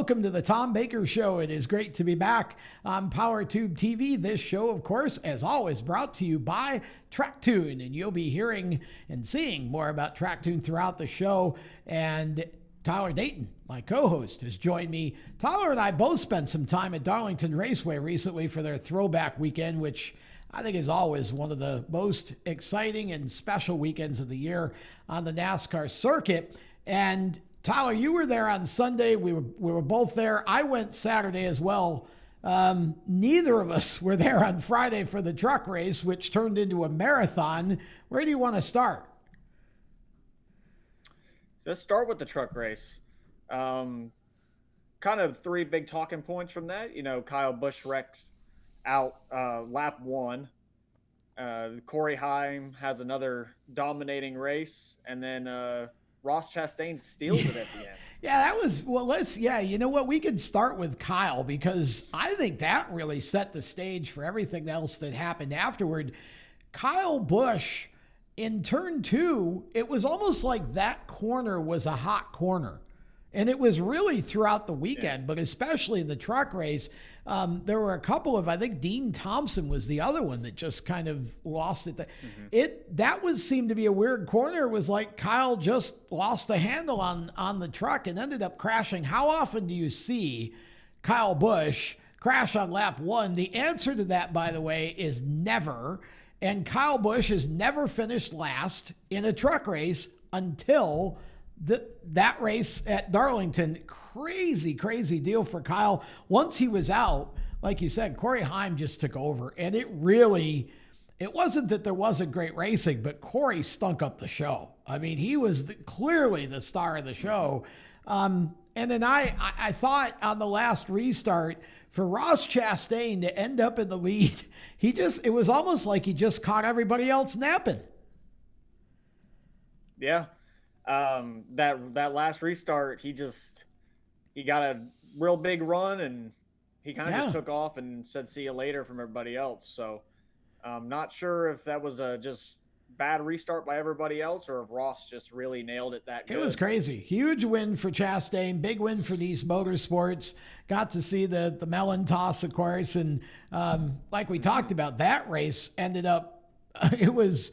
welcome to the Tom Baker Show. It is great to be back on PowerTube TV. This show, of course, as always, brought to you by TrackTune, and you'll be hearing and seeing more about TrackTune throughout the show. And Tyler Dayton, my co-host, has joined me. Tyler and I both spent some time at Darlington Raceway recently for their Throwback weekend, which I think is always one of the most exciting and special weekends of the year on the NASCAR circuit. And Tyler, you were there on Sunday. We were both there. I went Saturday as well. Neither of us were there on Friday for the truck race, which turned into a marathon. Where do you want to start? Let's start with the truck race. Kind of three big talking points from that. Kyle Busch wrecks out lap one. Corey Haim has another dominating race, and then Ross Chastain steals it at the end. Yeah, that was, you know what? We could start with Kyle, because I think that really set the stage for everything else that happened afterward. Kyle Busch, in turn two, it was almost like that corner was a hot corner. And it was really throughout the weekend, but especially in the truck race. There were a couple of, I think Dean Thompson was the other one that just kind of lost it. That seemed to be a weird corner. It was like Kyle just lost the handle on the truck and ended up crashing. How often do you see Kyle Busch crash on lap one? The answer to that, by the way, is never. And Kyle Busch has never finished last in a truck race until that race at Darlington. Crazy deal for Kyle. Once he was out, like you said, Corey Haim just took over. And it wasn't that there wasn't great racing, but Corey stunk up the show. I mean, he was clearly the star of the show. And then I thought on the last restart, for Ross Chastain to end up in the lead, it was almost like he just caught everybody else napping. Yeah. That last restart, he got a real big run, and he kind of just took off and said, see you later from everybody else. So I'm not sure if that was a just bad restart by everybody else, or if Ross just really nailed it that good. It was crazy. Huge win for Chastain. Big win for Nice Motorsports. Got to see the melon toss, of course. And like we talked about, that race ended up, it was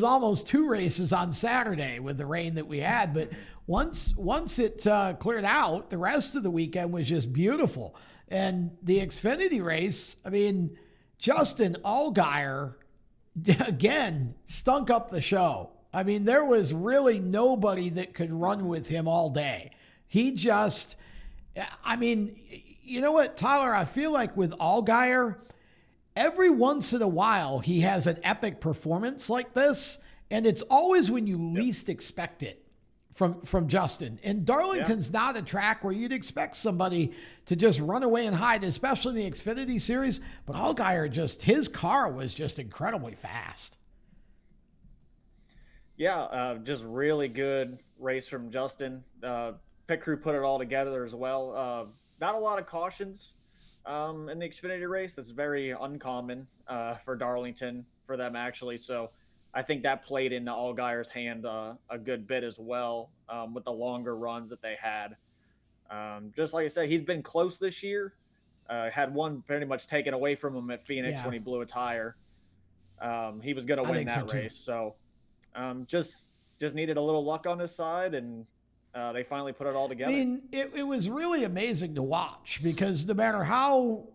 almost two races on Saturday with the rain that we had. But once it cleared out, the rest of the weekend was just beautiful. And the Xfinity race, I mean, Justin Allgaier, again, stunk up the show. I mean, there was really nobody that could run with him all day. You know what, Tyler, I feel like with Allgaier, every once in a while, he has an epic performance like this, and it's always when you least expect it from Justin. And Darlington's not a track where you'd expect somebody to just run away and hide, especially in the Xfinity Series. But Allgaier, his car was just incredibly fast. Yeah, just really good race from Justin. Pit crew put it all together as well. Not a lot of cautions in the Xfinity race. That's very uncommon for Darlington, for them actually. So I think that played into Allgaier's hand a good bit as well, with the longer runs that they had. Just like I said, he's been close this year. Had one pretty much taken away from him at Phoenix when he blew a tire. He was going to win that race. So just needed a little luck on his side, and they finally put it all together. I mean, it was really amazing to watch, because no matter how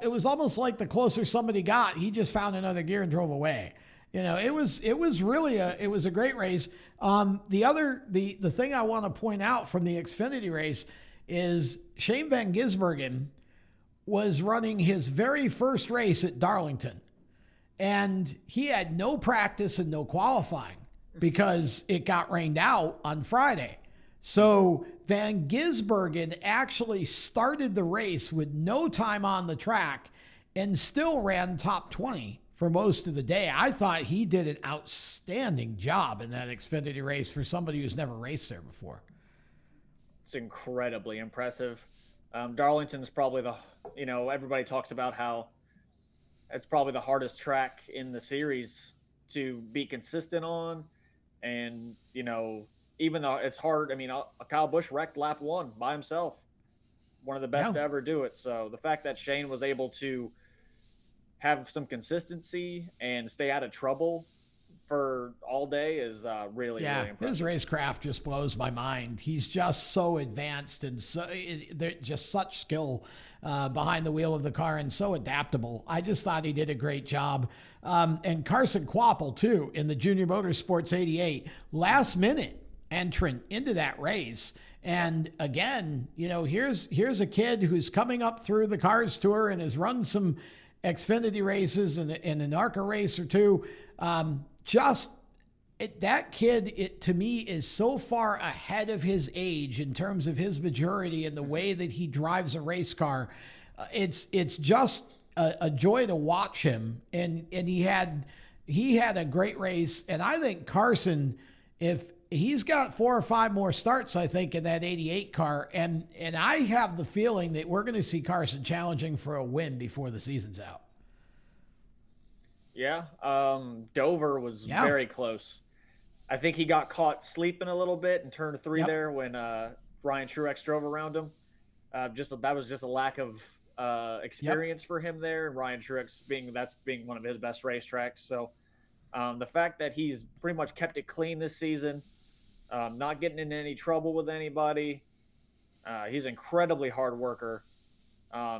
it was almost like the closer somebody got, he just found another gear and drove away. You know, it was really a great race. The thing I want to point out from the Xfinity race is Shane Van Gisbergen was running his very first race at Darlington, and he had no practice and no qualifying because it got rained out on Friday. So Van Gisbergen actually started the race with no time on the track and still ran top 20 for most of the day. I thought he did an outstanding job in that Xfinity race for somebody who's never raced there before. It's incredibly impressive. Darlington's probably everybody talks about how it's probably the hardest track in the series to be consistent on. And, even though it's hard, Kyle Busch wrecked lap one by himself. one of the best to ever do it. So the fact that Shane was able to have some consistency and stay out of trouble for all day is really, really impressive. His racecraft just blows my mind. He's just so advanced and just such skill behind the wheel of the car and so adaptable. I just thought he did a great job. And Carson Kvapil, too, in the Junior Motorsports 88, last minute entrant into that race. And again, here's a kid who's coming up through the Cars Tour and has run some Xfinity races and an ARCA race or two. That kid, to me, is so far ahead of his age in terms of his maturity and the way that he drives a race car. It's just a joy to watch him. And he had a great race. And I think Carson, if he's got 4 or 5 more starts, I think, in that 88 car, and I have the feeling that we're going to see Carson challenging for a win before the season's out. Yeah, Dover was very close. I think he got caught sleeping a little bit in turn 3 there when Ryan Truex drove around him. That was just a lack of experience for him there. And Ryan Truex being one of his best racetracks. So the fact that he's pretty much kept it clean this season, not getting in any trouble with anybody. He's an incredibly hard worker.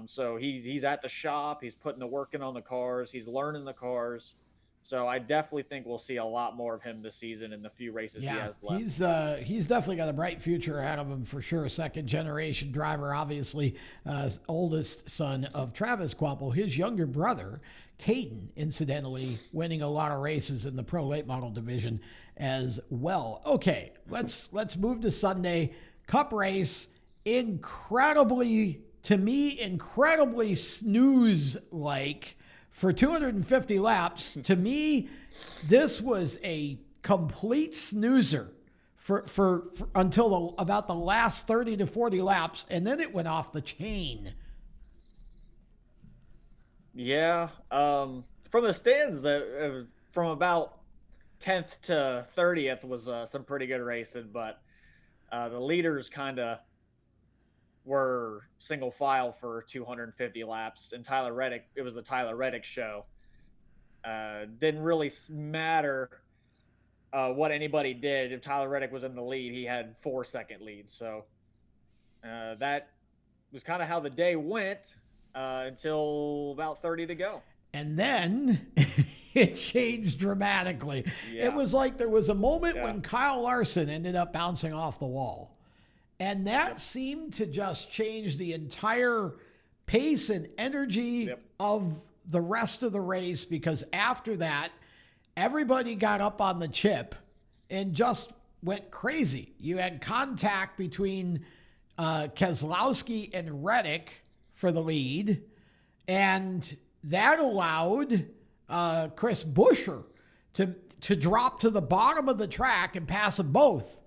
So he's at the shop. He's putting the work in on the cars. He's learning the cars. So I definitely think we'll see a lot more of him this season in the few races he has left. He's definitely got a bright future ahead of him for sure. Second generation driver, obviously, oldest son of Travis Kvapil, his younger brother, Caden, incidentally, winning a lot of races in the Pro Late Model division as well. Okay, let's move to Sunday. Cup race, incredibly snooze-like for 250 laps. To me, this was a complete snoozer for until about the last 30 to 40 laps, and then it went off the chain. Yeah, from the stands, from about 10th to 30th was some pretty good racing, but the leaders kind of were single file for 250 laps, and it was the Tyler Reddick show. Didn't really matter what anybody did. If Tyler Reddick was in the lead, he had 4-second leads. So that was kind of how the day went until about 30 to go. And then it changed dramatically. Yeah. It was like there was a moment when Kyle Larson ended up bouncing off the wall. And that seemed to just change the entire pace and energy of the rest of the race, because after that, everybody got up on the chip and just went crazy. You had contact between Keselowski and Reddick for the lead, and that allowed Chris Buescher to drop to the bottom of the track and pass them both.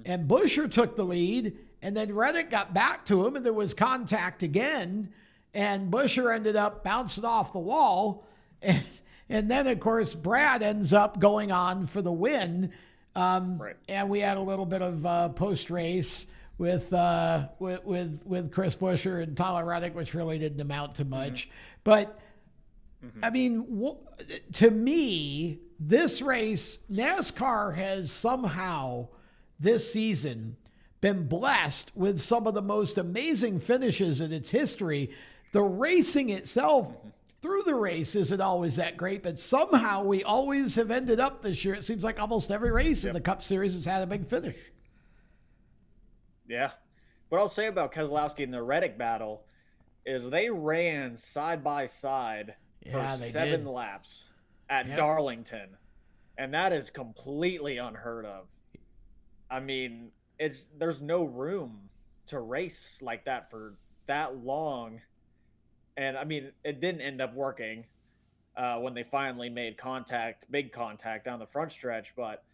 And Buescher took the lead, and then Reddick got back to him, and there was contact again, and Buescher ended up bouncing off the wall. And then, of course, Brad ends up going on for the win. And we had a little bit of post-race with Chris Buescher and Tyler Reddick, which really didn't amount to much. But, I mean, to me, this race, NASCAR has somehow this season been blessed with some of the most amazing finishes in its history. The racing itself through the race isn't always that great, but somehow we always have ended up this year. It seems like almost every race in the Cup Series has had a big finish. Yeah. What I'll say about Keselowski and the Reddick battle is they ran side by side for 7 laps at Darlington. And that is completely unheard of. I mean, there's no room to race like that for that long. And I mean, it didn't end up working when they finally made big contact down the front stretch. But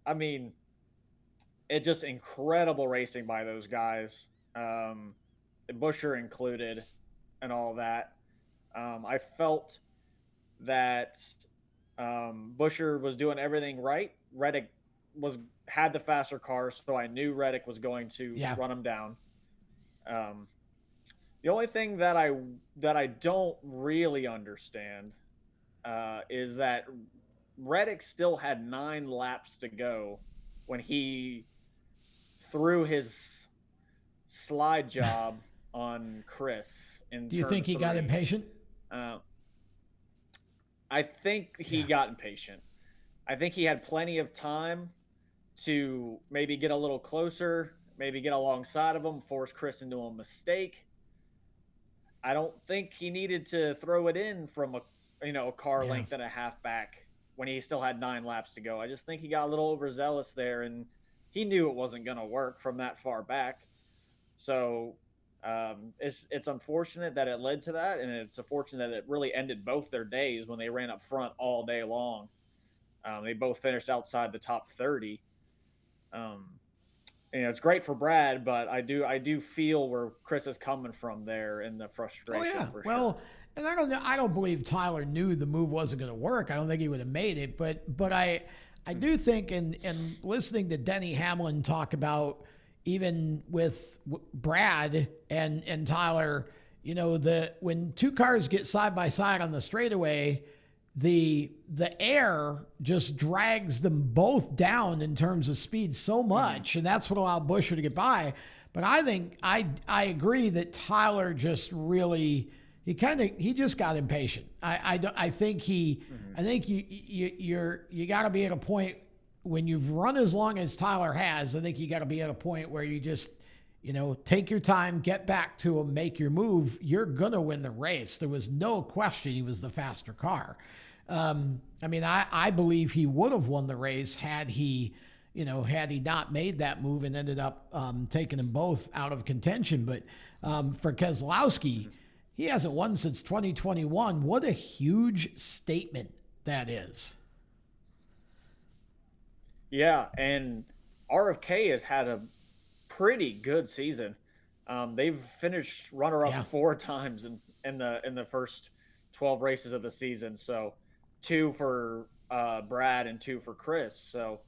I mean, it just incredible racing by those guys, Buescher included, and all that. I felt that Buescher was doing everything right. Reddick had the faster car, so I knew Reddick was going to run him down. The only thing that I don't really understand is that Reddick still had 9 laps to go when he threw his slide job on Chris in Do you turn think he 3. got impatient? Uh, I think he Yeah. got impatient. I think he had plenty of time to maybe get a little closer, maybe get alongside of him, force Chris into a mistake. I don't think he needed to throw it in from a car Yeah. length and a half back when he still had 9 laps to go. I just think he got a little overzealous there, and he knew it wasn't going to work from that far back. So it's unfortunate that it led to that, and it's unfortunate that it really ended both their days when they ran up front all day long. They both finished outside the top 30. Um, it's great for Brad, but I do feel where Chris is coming from there in the Oh frustration yeah. for sure. Well, and I don't know. I don't believe Tyler knew the move wasn't going to work. I don't think he would have made it. But I do think in listening to Denny Hamlin talk about even with Brad and Tyler, when 2 cars get side by side on the straightaway, the air just drags them both down in terms of speed so much, and that's what allowed Buescher to get by. But I think I agree that Tyler just really he just got impatient. I think you got to be at a point when you've run as long as Tyler has. I think you got to be at a point where you just take your time, get back to him, make your move. You're gonna win the race. There was no question he was the faster car. I believe he would have won the race had he not made that move and ended up taking them both out of contention. But for Keselowski, he hasn't won since 2021. What a huge statement that is. Yeah, and RFK has had a pretty good season. They've finished runner-up 4 times in the first 12 races of the season. So 2 for Brad and 2 for Chris. So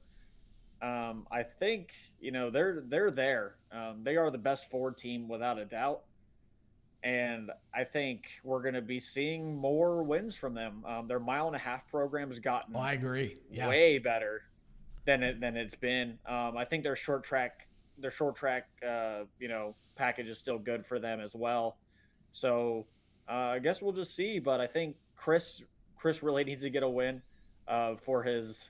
I think they're there. They are the best Ford team without a doubt, and I think we're going to be seeing more wins from them. Their mile-and-a-half program has gotten I agree. Yeah. way better than it's been. I think their short track package is still good for them as well. So I guess we'll just see. But I think Chris really needs to get a win for his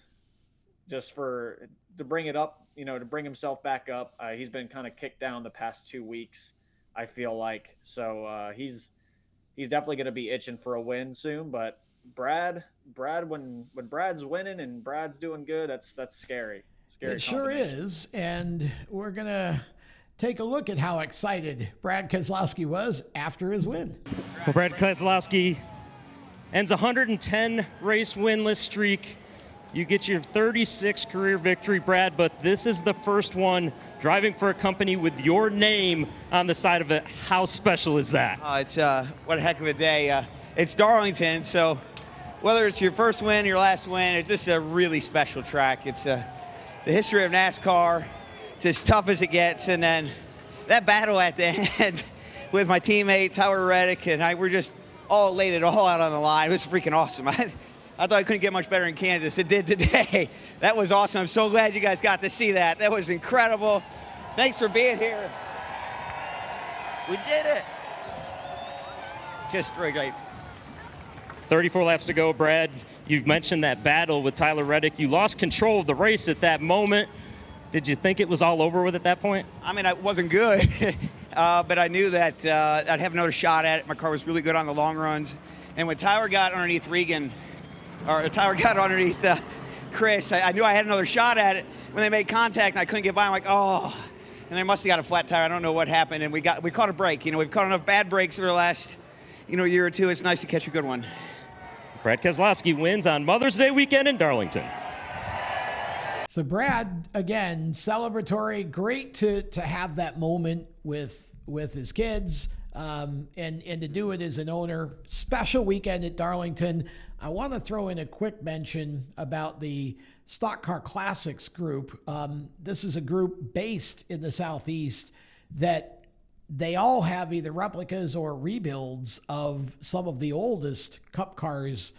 to bring it up, to bring himself back up. He's been kind of kicked down the past 2 weeks, I feel like. So he's definitely going to be itching for a win soon. But Brad, when Brad's winning and Brad's doing good, that's scary. It sure is. And we're going to take a look at how excited Brad Keselowski was after his win. Well, Brad Keselowski ends a 110 race winless streak. You get your 36th career victory, Brad, but this is the first one driving for a company with your name on the side of it. How special is that? It's what a heck of a day. It's Darlington, so whether it's your first win, your last win, it's just a really special track. It's the history of NASCAR. It's as tough as it gets, and then that battle at the end with my teammate Tyler Reddick and I, we're just all laid it all out on the line. It was freaking awesome. I thought I couldn't get much better in Kansas. It did today. That was awesome. I'm so glad you guys got to see that. That was incredible. Thanks for being here. We did it. Just really great. 34 laps to go, Brad. You mentioned that battle with Tyler Reddick. You lost control of the race at that moment. Did you think it was all over with at that point? I mean, it wasn't good, but I knew that I'd have another shot at it. My car was really good on the long runs. And when Tyler got underneath Chris, I knew I had another shot at it. When they made contact and I couldn't get by, I'm like, oh. And they must have got a flat tire. I don't know what happened. And we caught a break. We've caught enough bad breaks over the last, year or two. It's nice to catch a good one. Brad Keselowski wins on Mother's Day weekend in Darlington. So Brad, again, celebratory. Great to have that moment with his kids, and to do it as an owner. Special weekend at Darlington. I want to throw in a quick mention about the Stock Car Classics group. This is a group based in the Southeast that they all have either replicas or rebuilds of some of the oldest Cup cars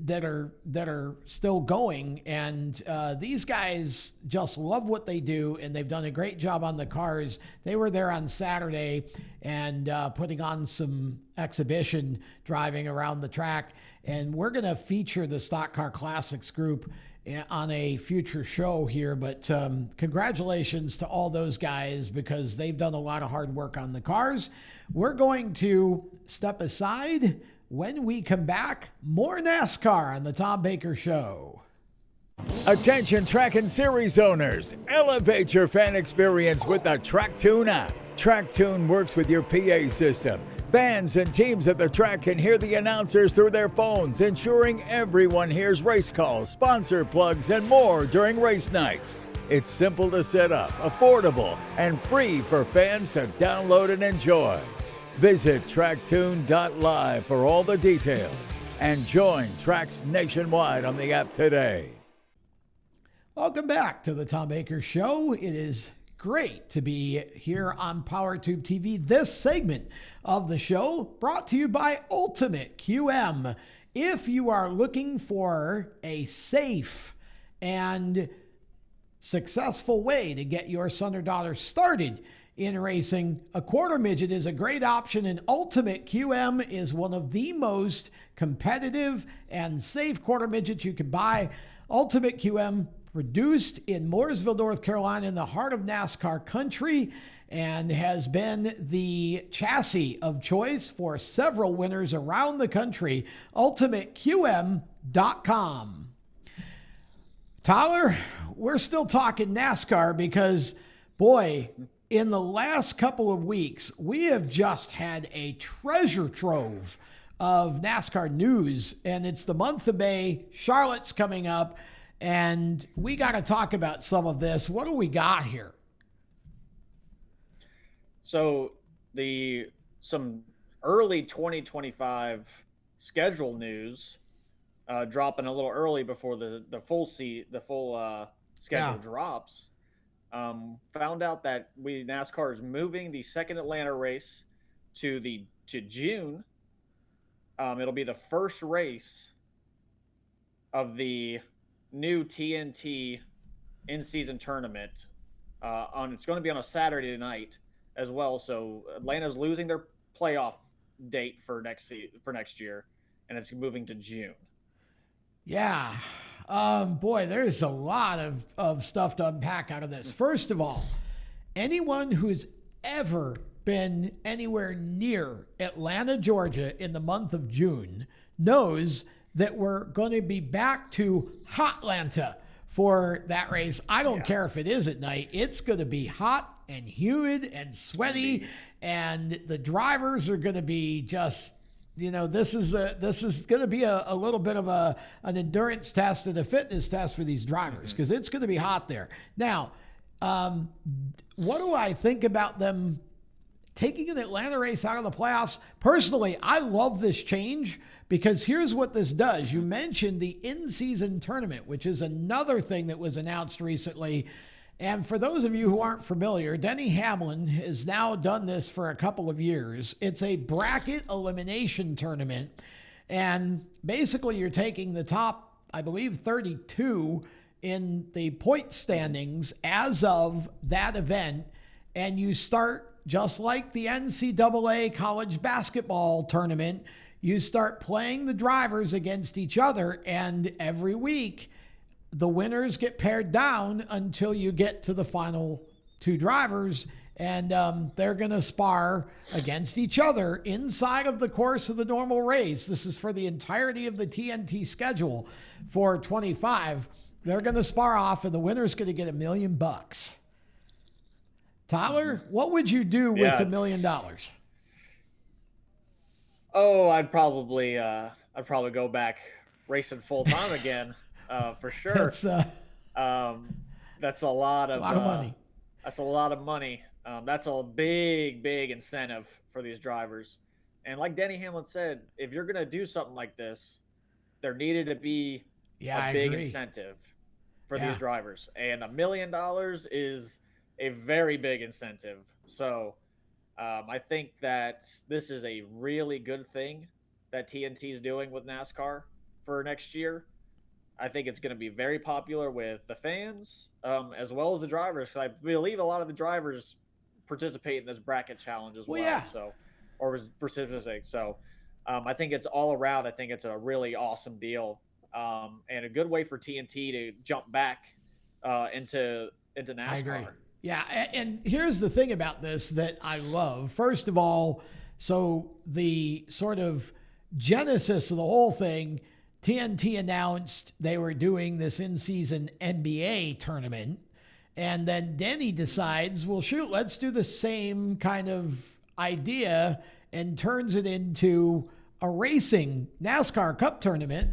that are still going, and these guys just love what they do, and they've done a great job on the cars. They were there on Saturday and putting on some exhibition driving around the track, and we're going to feature the Stock Car Classics group on a future show here, but congratulations to all those guys because they've done a lot of hard work on the cars. We're going to step aside. When we come back, more NASCAR on the Tom Baker Show. Attention track and series owners, elevate your fan experience with the TrackTune app. TrackTune works with your PA system. Fans and teams at the track can hear the announcers through their phones, ensuring everyone hears race calls, sponsor plugs, and more during race nights. It's simple to set up, affordable, and free for fans to download and enjoy. Visit tracktune.live for all the details and join tracks nationwide on the app today. Welcome back to the Tom Baker Show. It is great to be here on PowerTube TV. This segment of the show brought to you by Ultimate QM. If you are looking for a safe and successful way to get your son or daughter started in racing, a quarter midget is a great option, and Ultimate QM is one of the most competitive and safe quarter midgets you can buy. Ultimate QM, produced in Mooresville, North Carolina, in the heart of NASCAR country, and has been the chassis of choice for several winners around the country. UltimateQM.com. Tyler, we're still talking NASCAR because, boy, in the last couple of weeks, we have just had a treasure trove of NASCAR news, and it's the month of May. Charlotte's coming up, and we got to talk about some of this. What do we got here? So some early 2025 schedule news dropping a little early before the full schedule drops. Found out that NASCAR is moving the second Atlanta race to June. It'll be the first race of the new TNT in-season tournament. It's going to be on a Saturday night as well. So Atlanta's losing their playoff date for next year, and it's moving to June. Yeah. Boy, there's a lot of stuff to unpack out of this. First of all, anyone who's ever been anywhere near Atlanta, Georgia in the month of June knows that we're going to be back to Hotlanta for that race. I don't care if it is at night. It's going to be hot and humid and sweaty, and the drivers are going to be just, this is going to be a little bit of an endurance test and a fitness test for these drivers because it's going to be hot there. Now, what do I think about them taking an Atlanta race out of the playoffs? Personally, I love this change because here's what this does. You mentioned the in-season tournament, which is another thing that was announced recently. And for those of you who aren't familiar, Denny Hamlin has now done this for a couple of years. It's a bracket elimination tournament. And basically you're taking the top, I believe, 32 in the point standings as of that event. And you start just like the NCAA college basketball tournament. You start playing the drivers against each other, and every week the winners get paired down until you get to the final two drivers, and they're going to spar against each other inside of the course of the normal race. This is for the entirety of the TNT schedule for 25. They're going to spar off, and the winner's going to get $1 million. Tyler, what would you do with $1 million? Oh, I'd probably go back racing full time again, for sure. That's a lot of money. That's a lot of money. That's a big incentive for these drivers. And like Denny Hamlin said, if you're gonna do something like this, there needed to be a big incentive for these drivers, and $1 million is a very big incentive. So I think that this is a really good thing that TNT is doing with NASCAR for next year. I think it's going to be very popular with the fans as well as the drivers. Because I believe a lot of the drivers participate in this bracket challenge as well. Yeah. So, or was participating. So, I think it's all around. I think it's a really awesome deal and a good way for TNT to jump back into NASCAR. I agree. Yeah, and here's the thing about this that I love. First of all, so the sort of genesis of the whole thing, TNT announced they were doing this in-season NBA tournament, and then Denny decides, well, shoot, let's do the same kind of idea and turns it into a racing NASCAR Cup tournament.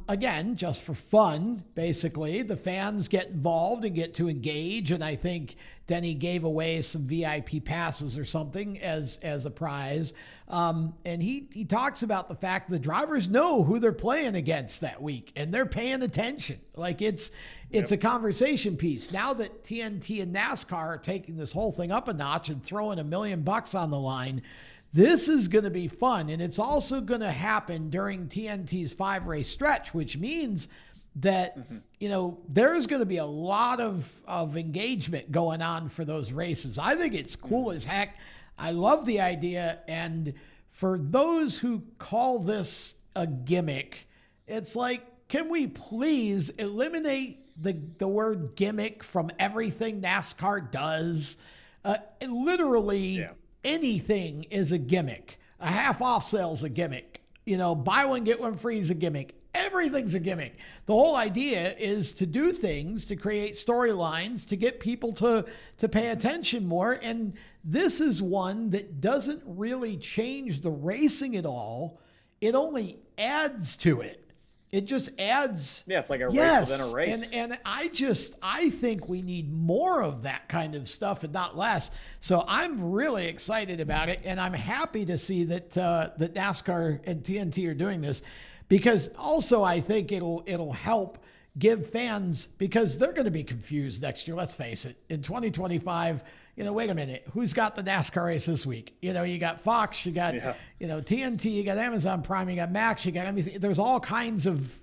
Again, just for fun, basically. The fans get involved and get to engage, and I think Denny gave away some VIP passes or something as a prize. And he talks about the fact the drivers know who they're playing against that week, and they're paying attention. Like it's a conversation piece. Now that TNT and NASCAR are taking this whole thing up a notch and throwing $1 million on the line, this is going to be fun, and it's also going to happen during TNT's 5-race stretch, which means that, there's going to be a lot of engagement going on for those races. I think it's cool as heck. I love the idea, and for those who call this a gimmick, it's like, can we please eliminate the word gimmick from everything NASCAR does? Literally... Yeah. Anything is a gimmick. A half off sale is a gimmick. Buy one, get one free is a gimmick. Everything's a gimmick. The whole idea is to do things, to create storylines, to get people to pay attention more. And this is one that doesn't really change the racing at all. It only adds to it. It just adds. Yeah, it's like a race within a race. And I think we need more of that kind of stuff and not less. So I'm really excited about it, and I'm happy to see that that NASCAR and TNT are doing this, because also I think it'll help give fans, because they're going to be confused next year. Let's face it. In 2025. Wait a minute, who's got the NASCAR race this week? You got Fox, you got, TNT, you got Amazon Prime, you got Max, you got NBC. There's all kinds of,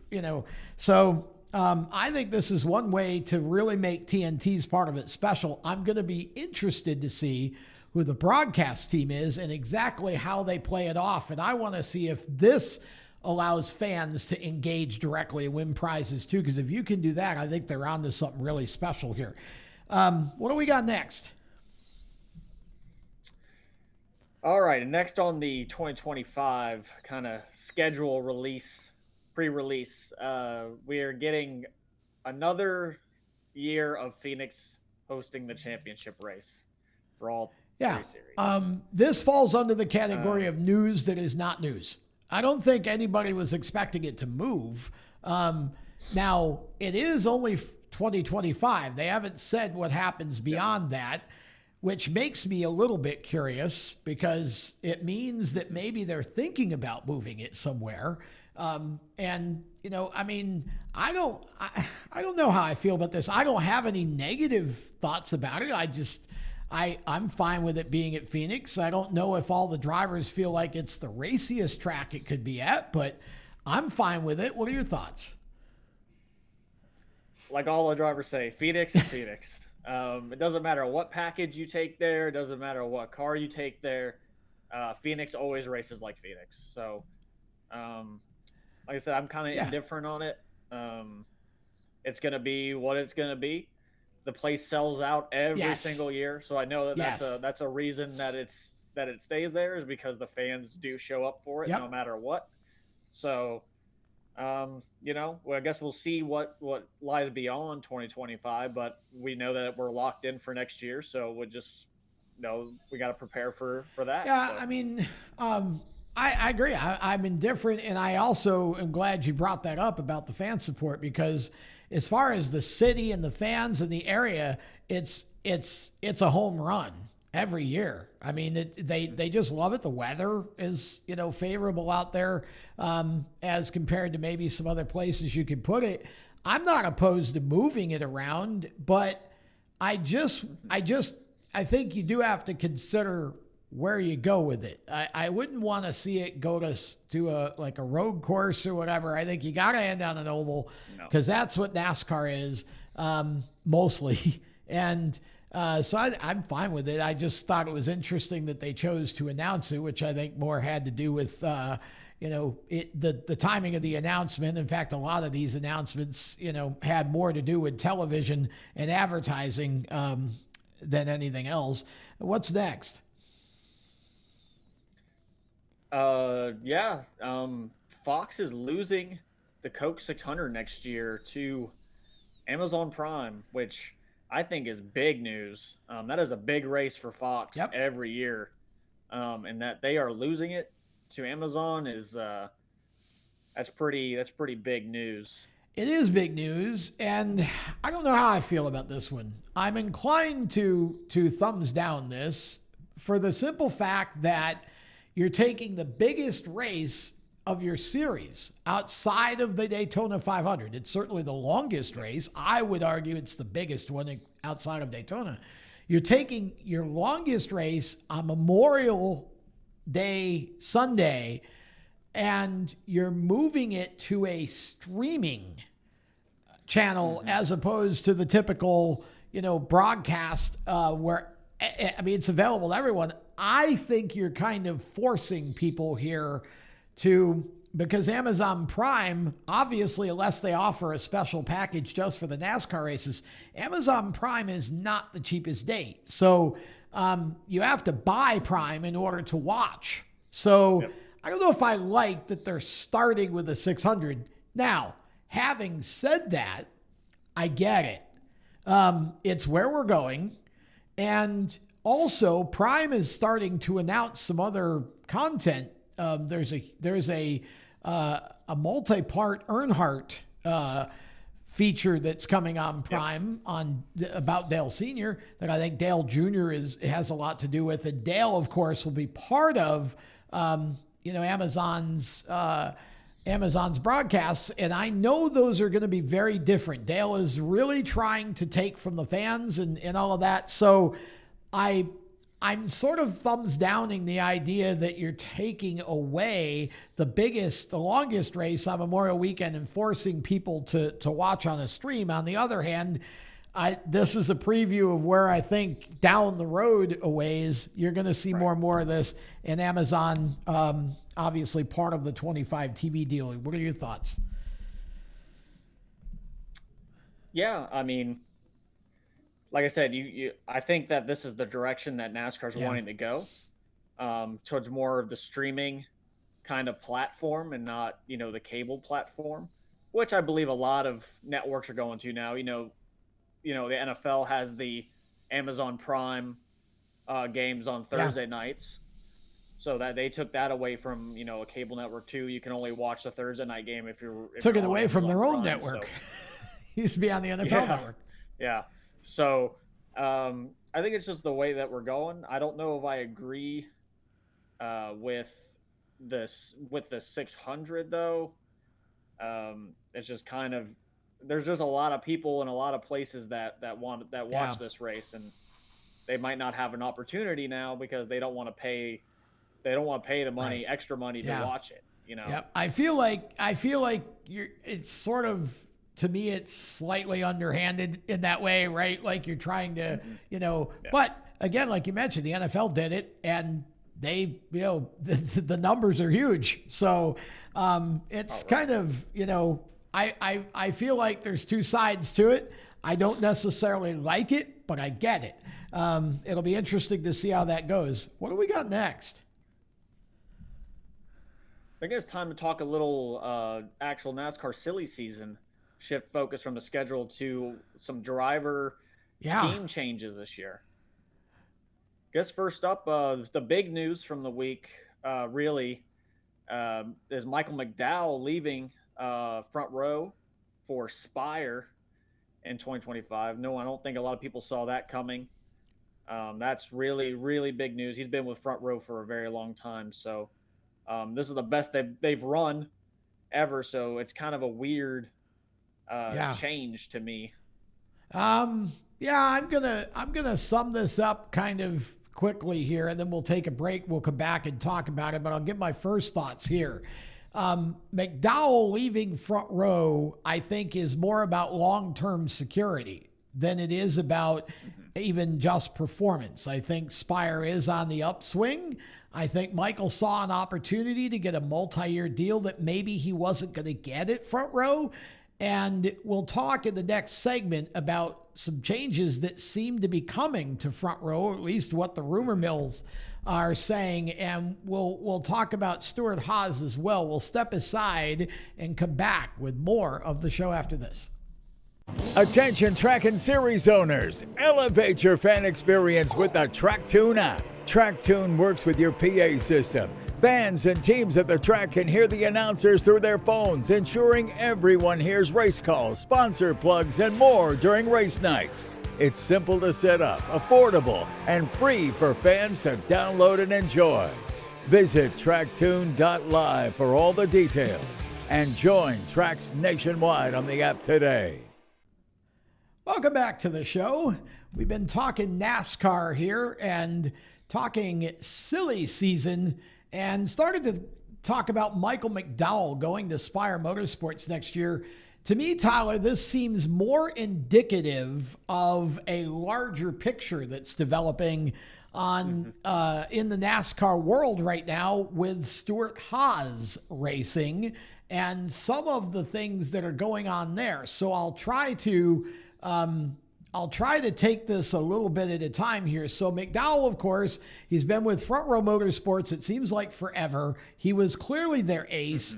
so I think this is one way to really make TNT's part of it special. I'm going to be interested to see who the broadcast team is and exactly how they play it off. And I want to see if this allows fans to engage directly and win prizes too, because if you can do that, I think they're on to something really special here. What do we got next? All right, next on the 2025 kind of schedule pre-release, we are getting another year of Phoenix hosting the championship race for all three series. This falls under the category of news that is not news. I don't think anybody was expecting it to move. Now, it is only 2025. They haven't said what happens beyond that, which makes me a little bit curious, because it means that maybe they're thinking about moving it somewhere. I don't know how I feel about this. I don't have any negative thoughts about it. I'm fine with it being at Phoenix. I don't know if all the drivers feel like it's the raciest track it could be at, but I'm fine with it. What are your thoughts? Like all the drivers say, Phoenix is Phoenix. It doesn't matter what package you take there. It doesn't matter what car you take there. Phoenix always races like Phoenix. So, like I said, I'm kind of indifferent on it. It's going to be what it's going to be. The place sells out every single year. So I know that that's a reason that it stays there, is because the fans do show up for it no matter what. So, I guess we'll see what lies beyond 2025, but we know that we're locked in for next year. So we'll just we got to prepare for that. Yeah. So. I mean, I agree. I'm indifferent. And I also am glad you brought that up about the fan support, because as far as the city and the fans in the area, it's a home run every year. I mean, they just love it. The weather is, favorable out there as compared to maybe some other places you could put it. I'm not opposed to moving it around, but I think you do have to consider where you go with it. I wouldn't want to see it go to a road course or whatever. I think you got to end on an oval because that's what NASCAR is mostly. And so I'm fine with it. I just thought it was interesting that they chose to announce it, which I think more had to do with, the timing of the announcement. In fact, a lot of these announcements, had more to do with television and advertising than anything else. What's next? Fox is losing the Coke 600 next year to Amazon Prime, which I think is big news. That is a big race for Fox every year. And that they are losing it to Amazon is that's pretty big news. It is big news, and I don't know how I feel about this one. I'm inclined to thumbs down this for the simple fact that you're taking the biggest race of your series outside of the Daytona 500. It's certainly the longest race. I would argue it's the biggest one outside of Daytona. You're taking your longest race on Memorial Day Sunday, and you're moving it to a streaming channel as opposed to the typical, broadcast where, it's available to everyone. I think you're kind of forcing people here because Amazon Prime, obviously, unless they offer a special package just for the NASCAR races, Amazon Prime is not the cheapest date. So you have to buy Prime in order to watch. So I don't know if I like that they're starting with a 600. Now, having said that, I get it. It's where we're going. And also, Prime is starting to announce some other content. There's a multi-part Earnhardt feature that's coming on Prime about Dale Sr. that I think Dale Jr. has a lot to do with. And Dale, of course, will be part of Amazon's broadcasts, and I know those are going to be very different. Dale is really trying to take from the fans and all of that. So I'm sort of thumbs downing the idea that you're taking away the longest race on Memorial Weekend and forcing people to watch on a stream. On the other hand, this is a preview of where I think down the road a ways, you're going to see more and more of this. And Amazon, obviously part of the 25 TV deal. What are your thoughts? Yeah, like I said, I think that this is the direction that NASCAR's wanting to go, towards more of the streaming kind of platform and not, the cable platform, which I believe a lot of networks are going to now. The NFL has the Amazon Prime games on Thursday nights, so that they took that away from a cable network too. You can only watch the Thursday night game if you're took it away from their own network. Used to be on the NFL network. Yeah. So I think it's just the way that we're going. I don't know if I agree with the 600 though. It's just kind of, there's just a lot of people in a lot of places that watch this race, and they might not have an opportunity now because they don't want to pay the money, extra money to watch it. Yep. I feel like it's sort of, to me, it's slightly underhanded in that way, right? Like you're trying to, but again, like you mentioned, the NFL did it, and they, the numbers are huge. So it's kind of, I feel like there's two sides to it. I don't necessarily like it, but I get it. It'll be interesting to see how that goes. What do we got next? I think it's time to talk a little actual NASCAR silly season. Shift focus from the schedule to some driver team changes this year. Guess first up, the big news from the week really is Michael McDowell leaving front row for Spire in 2025. No, I don't think a lot of people saw that coming. That's really, really big news. He's been with front row for a very long time. So this is the best they've run ever. So it's kind of a weird change to me. I'm gonna sum this up kind of quickly here, and then we'll take a break. We'll come back and talk about it, but I'll give my first thoughts here. McDowell leaving Front Row, I think, is more about long-term security than it is about even just performance. I think Spire is on the upswing. I think Michael saw an opportunity to get a multi-year deal that maybe he wasn't going to get at Front Row. And we'll talk in the next segment about some changes that seem to be coming to Front Row, or at least what the rumor mills are saying. And we'll talk about Stuart Haas as well. We'll step aside and come back with more of the show after this. Attention track and series owners, elevate your fan experience with the TrackTune app. TrackTune works with your PA system. Fans and teams at the track can hear the announcers through their phones, ensuring everyone hears race calls, sponsor plugs, and more during race nights. It's simple to set up, affordable, and free for fans to download and enjoy. Visit tracktune.live for all the details and join tracks nationwide on the app today. Welcome back to the show. We've been talking NASCAR here and talking silly season, and started to talk about Michael McDowell going to Spire Motorsports next year. To me, Tyler, this seems more indicative of a larger picture that's developing on in the NASCAR world right now with Stuart Haas racing and some of the things that are going on there. So I'll try to take this a little bit at a time here. So McDowell, of course, he's been with Front Row Motorsports, it seems like forever. He was clearly their ace.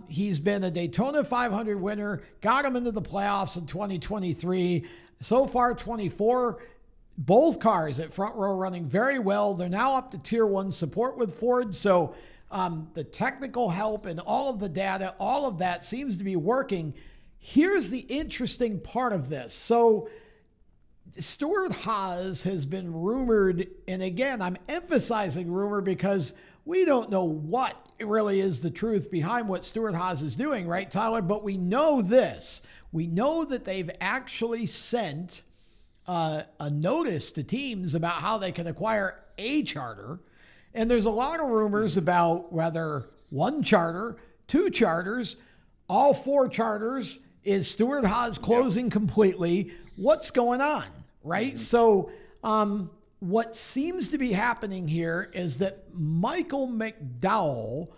He's been a Daytona 500 winner, got him into the playoffs in 2023. So far, 24, both cars at Front Row running very well. They're now up to Tier 1 support with Ford. So the technical help and all of the data, all of that seems to be working. Here's the interesting part of this. So Stuart Haas has been rumored, and again, I'm emphasizing rumor because we don't know what really is the truth behind what Stuart Haas is doing, right, Tyler? But we know this. We know that they've actually sent a notice to teams about how they can acquire a charter. And there's a lot of rumors about whether one charter, two charters, all four charters. Is Stuart Haas closing completely? What's going on, right? So what seems to be happening here is that Michael McDowell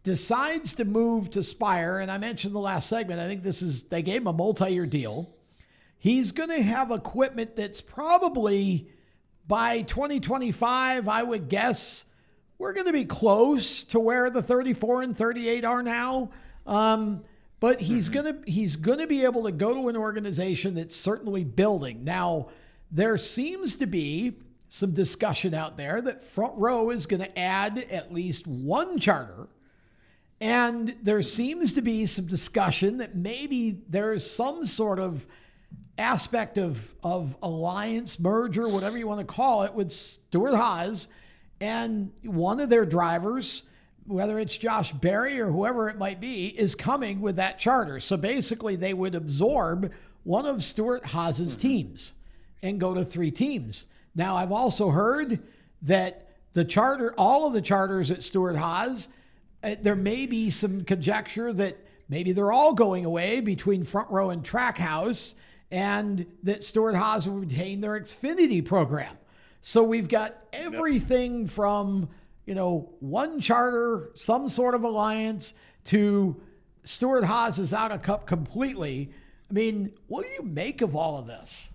decides to move to Spire. And I mentioned the last segment, I think they gave him a multi-year deal. He's going to have equipment that's probably by 2025, I would guess, we're going to be close to where the 34 and 38 are now. But he's gonna be able to go to an organization that's certainly building. Now, there seems to be some discussion out there that Front Row is going to add at least one charter. And there seems to be some discussion that maybe there's some sort of aspect of alliance, merger, whatever you want to call it, with Stuart Haas and one of their drivers, whether it's Josh Berry or whoever it might be, is coming with that charter. So basically they would absorb one of Stuart Haas's teams and go to three teams. Now, I've also heard that all of the charters at Stuart Haas, there may be some conjecture that maybe they're all going away between Front Row and Trackhouse, and that Stuart Haas will retain their Xfinity program. So we've got everything from one charter, some sort of alliance, to Stuart Haas is out of Cup completely. I mean, what do you make of all of this?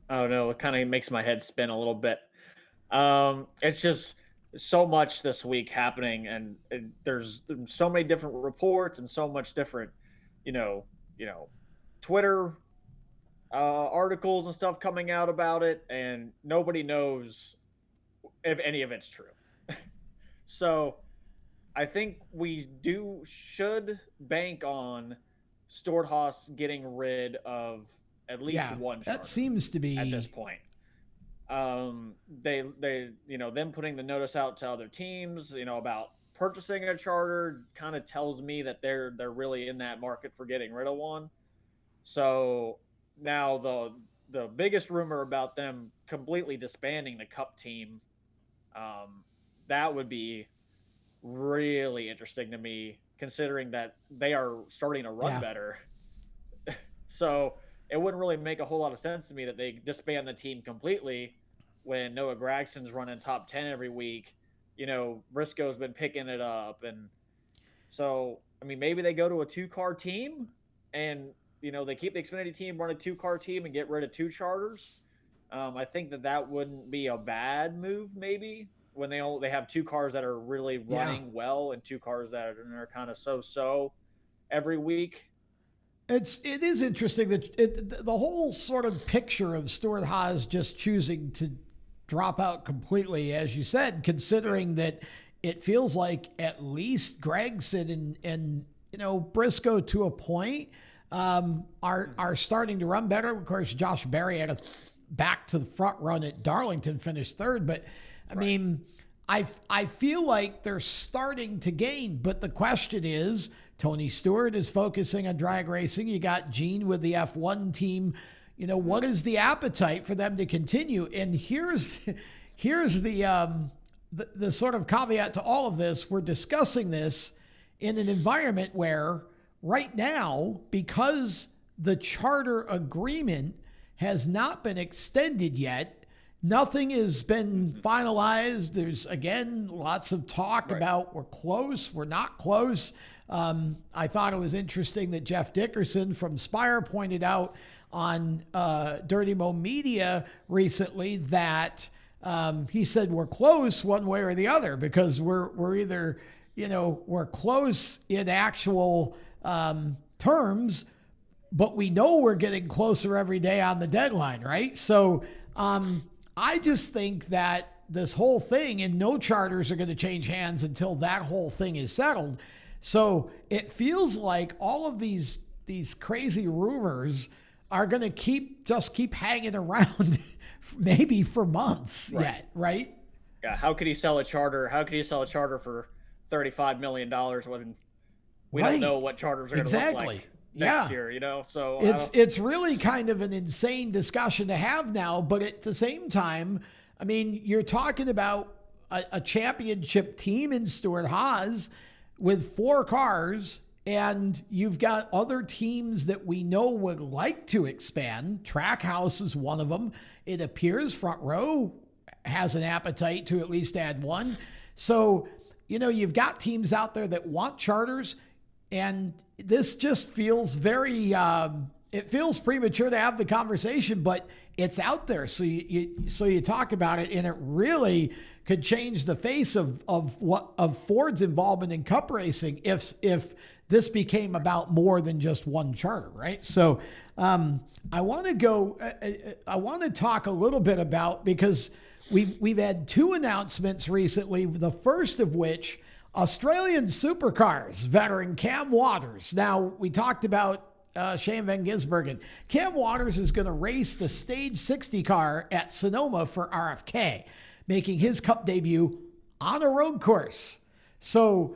Oh no, it kind of makes my head spin a little bit. It's just so much this week happening, and there's so many different reports and so much different, Twitter articles and stuff coming out about it, and nobody knows if any of it's true. So I think we should bank on Stuart Haas getting rid of at least one charter. That seems to be at this point. They them putting the notice out to other teams, about purchasing a charter kind of tells me that they're really in that market for getting rid of one. So now the biggest rumor about them completely disbanding the Cup team, that would be really interesting to me, considering that they are starting to run better. So it wouldn't really make a whole lot of sense to me that they disband the team completely when Noah Gragson's running top 10 every week. Briscoe's been picking it up. And so, I mean, maybe they go to a 2-car team and, they keep the Xfinity team, run a 2-car team and get rid of 2 charters. I think that wouldn't be a bad move, maybe, when they have 2 cars that are really running well and 2 cars that are kind of so every week. It is interesting that the whole sort of picture of Stewart-Haas just choosing to drop out completely, as you said, considering that it feels like at least Gragson and Briscoe to a point are starting to run better. Of course, Josh Berry had a back to the front run at Darlington, finished third, but I mean, I feel like they're starting to gain, but the question is, Tony Stewart is focusing on drag racing. You got Gene with the F1 team. What is the appetite for them to continue? And here's the sort of caveat to all of this. We're discussing this in an environment where right now, because the charter agreement has not been extended yet, nothing has been finalized. There's, again, lots of talk about we're close, we're not close. I thought it was interesting that Jeff Dickerson from Spire pointed out on Dirty Mo Media recently that he said we're close one way or the other, because we're either, we're close in actual terms, but we know we're getting closer every day on the deadline, right? So I just think that this whole thing, and no charters are going to change hands until that whole thing is settled. So it feels like all of these crazy rumors are going to keep hanging around maybe for months yet, right? Yeah. How could he sell a charter? How could he sell a charter for $35 million when we don't know what charters are going to look like next year, So it's really kind of an insane discussion to have now, but at the same time, I mean, you're talking about a championship team in Stewart-Haas with 4 cars, and you've got other teams that we know would like to expand. Trackhouse is one of them. It appears Front Row has an appetite to at least add one. So, you've got teams out there that want charters, and this just feels very, it feels premature to have the conversation, but it's out there. So you talk about it, and it really could change the face of Ford's involvement in Cup racing if this became about more than just one charter, right? So I want to talk a little bit about, because we've had 2 announcements recently, the first of which, Australian Supercars veteran Cam Waters. Now, we talked about Shane Van Gisbergen. Cam Waters is going to race the Stage 60 car at Sonoma for RFK, making his Cup debut on a road course. So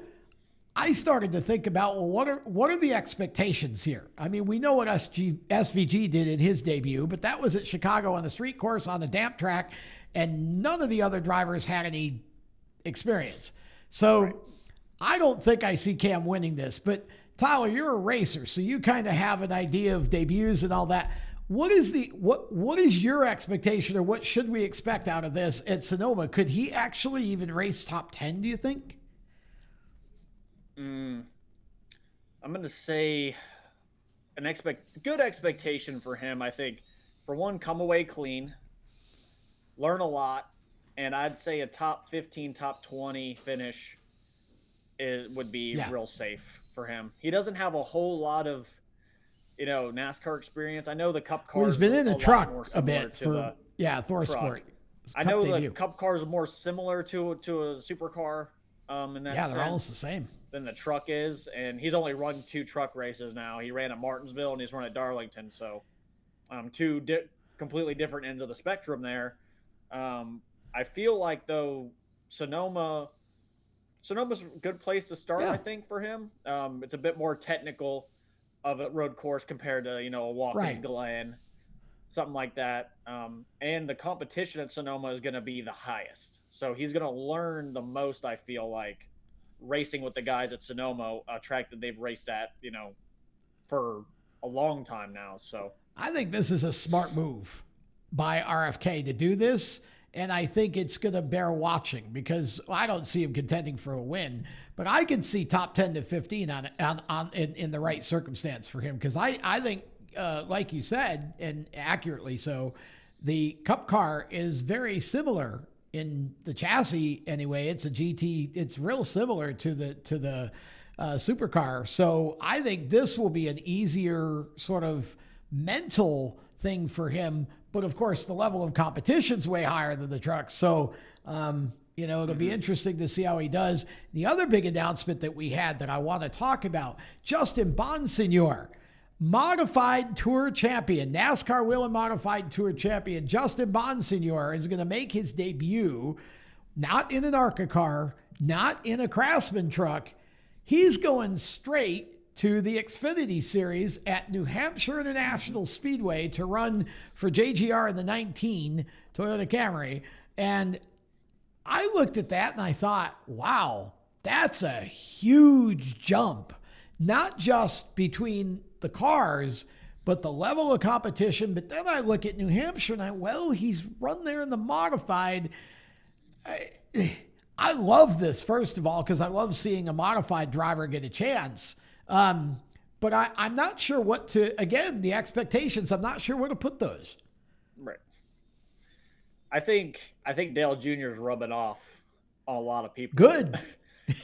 I started to think about, well, what are the expectations here? I mean, we know what SVG did in his debut, but that was at Chicago on the street course on the damp track, and none of the other drivers had any experience. So I don't think I see Cam winning this, but Tyler, you're a racer, so you kind of have an idea of debuts and all that. What is your expectation, or what should we expect out of this at Sonoma? Could he actually even race top 10, do you think? I'm going to say good expectation for him. I think, for one, come away clean, learn a lot, and I'd say a top 15, top 20 finish would be real safe for him. He doesn't have a whole lot of, NASCAR experience. I know the Cup cars. Well, he's been in a truck a bit for Thor Sport. I know the Cup cars are more similar to a supercar. In that sense, they're almost the same than the truck is, and he's only run 2 truck races now. He ran at Martinsville and he's run at Darlington, so 2 completely different ends of the spectrum there. I feel like, though, Sonoma's a good place to start, I think, for him. It's a bit more technical of a road course compared to, a Watkins Glen. something like that. And the competition at Sonoma is going to be the highest. So he's going to learn the most, I feel like, racing with the guys at Sonoma, a track that they've raced at, for a long time now. So I think this is a smart move by RFK to do this. And I think it's going to bear watching because I don't see him contending for a win, but I can see top 10 to 15 in the right circumstance for him. Cause I think, like you said, and accurately so, the Cup car is very similar in the chassis anyway. It's a GT. It's real similar to the supercar. So I think this will be an easier sort of mental thing for him. But of course, the level of competition's way higher than the trucks. So, it'll be interesting to see how he does. The other big announcement that we had that I want to talk about, Justin Bonsignor, modified tour champion, NASCAR Wheel and Modified Tour champion. Justin Bonsignor is going to make his debut, not in an ARCA car, not in a Craftsman truck. He's going straight to the Xfinity Series at New Hampshire International Speedway to run for JGR in the 19 Toyota Camry. And I looked at that and I thought, wow, that's a huge jump, not just between the cars, but the level of competition. But then I look at New Hampshire and he's run there in the modified. I love this, first of all, because I love seeing a modified driver get a chance. But I'm not sure what to, again, the expectations, I'm not sure where to put those. Right. I think Dale Jr. is rubbing off on a lot of people. Good.